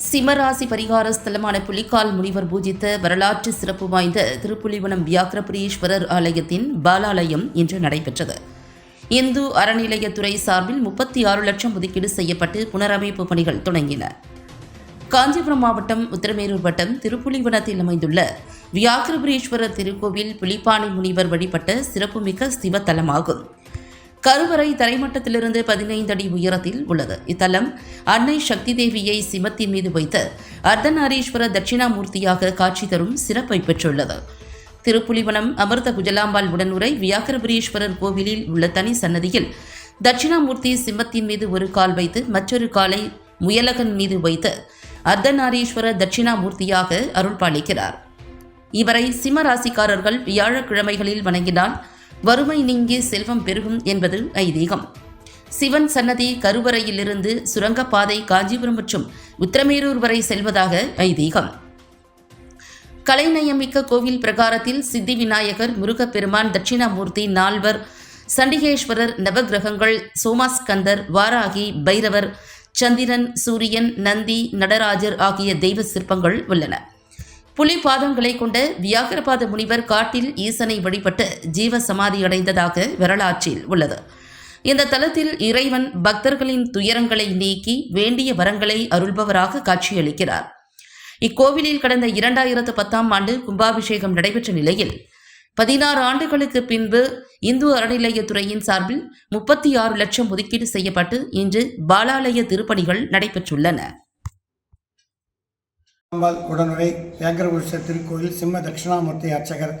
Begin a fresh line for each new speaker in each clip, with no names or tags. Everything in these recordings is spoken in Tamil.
சிம்மராசி பரிகார ஸ்தலமான புலிக்கால் முனிவர் பூஜித்த வரலாற்று சிறப்பு வாய்ந்த திருப்புலிவனம் வியாக்கிரபுரீஸ்வரர் ஆலயத்தின் பாலாலயம் இன்று நடைபெற்றது. இந்து அறநிலையத்துறை சார்பில் 36 லட்சம் ஒதுக்கீடு செய்யப்பட்டு புனரமைப்பு பணிகள் தொடங்கின. காஞ்சிபுரம் மாவட்டம் உத்திரமேரூர் வட்டம் திருப்புலிவனத்தில் அமைந்துள்ள வியாக்கிரபுரீஸ்வரர் திருக்கோவில் புலிப்பாணி முனிவர் வழிபட்ட சிறப்புமிக்க சிவத்தலமாகும். கருவறை தரைமட்டத்திலிருந்து 15 அடி உயரத்தில் உள்ளது. இத்தலம் அன்னை சக்தி தேவியை சிமத்தின் மீது வைத்து அர்த்தநாரீஸ்வர தட்சிணாமூர்த்தியாக காட்சி தரும் சிறப்பை பெற்றுள்ளது. திருப்புலிவனம் அமிர்த குஜலாம்பாள் உடனுரை வியாக்கிரபுரீஸ்வரர் கோவிலில் உள்ள தனி சன்னதியில் தட்சிணாமூர்த்தி சிம்மத்தின் மீது ஒரு கால் வைத்து மற்றொரு காலை முயலகன் மீது வைத்து அர்த்தநாரீஸ்வர தட்சிணாமூர்த்தியாக அருள் பாலிக்கிறார். இவரை சிம்மராசிக்காரர்கள் வியாழக்கிழமைகளில் வணங்கினால் வறுமை நீங்கி செல்வம் பெருகும் என்பது ஐதீகம். சிவன் சன்னதி கருவறையிலிருந்து சுரங்கப்பாதை காஞ்சிபுரம் மற்றும் உத்திரமேரூர் வரை செல்வதாக ஐதீகம். கலைநயமிக்க கோவில் பிரகாரத்தில் சித்தி விநாயகர், முருகப்பெருமான், தட்சிணாமூர்த்தி, நால்வர், சண்டிகேஸ்வரர், நவகிரகங்கள், சோமாஸ்கந்தர், வாராகி, பைரவர், சந்திரன், சூரியன், நந்தி, நடராஜர் ஆகிய தெய்வ சிற்பங்கள் உள்ளன. புலி பாதங்களை கொண்ட வியாக்கிரபாத முனிவர் காட்டில் ஈசனை வழிபட்டு ஜீவ சமாதி அடைந்ததாக வரலாற்றில் உள்ளது. இந்த தலத்தில் இறைவன் பக்தர்களின் துயரங்களை நீக்கி வேண்டிய வரங்களை அருள்பவராக காட்சியளிக்கிறார். இக்கோவிலில் கடந்த 2010ஆம் ஆண்டு கும்பாபிஷேகம் நடைபெற்ற நிலையில் 16 ஆண்டுகளுக்கு பின்பு இந்து அறநிலையத்துறையின் சார்பில் 36 லட்சம் ஒதுக்கீடு செய்யப்பட்டு இன்று பாலாலய திருப்பணிகள் நடைபெற்றுள்ளன.
உடனுரை வியாக்கிரபுரீஸ்வரர் திருக்கோயில் சிம்ம தட்சிணாமூர்த்தி அர்ச்சகர்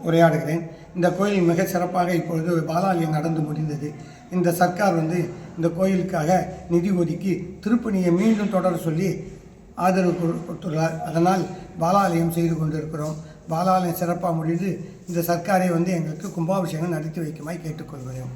உரையாடுகிறேன். இந்த கோயில் மிக சிறப்பாக இப்பொழுது பாலாலயம் நடந்து முடிந்தது. இந்த சர்க்கார் இந்த கோயிலுக்காக நிதி ஒதுக்கி திருப்பணியை மீண்டும் தொடர சொல்லி ஆதரவு கொடுத்துள்ளார். அதனால் பாலாலயம் செய்து கொண்டிருக்கிறோம். பாலாலயம் சிறப்பாக முடிந்து இந்த சர்க்காரை எங்களுக்கு கும்பாபிஷேகம் நடத்தி வைக்குமாய் கேட்டுக்கொள்கிறோம்.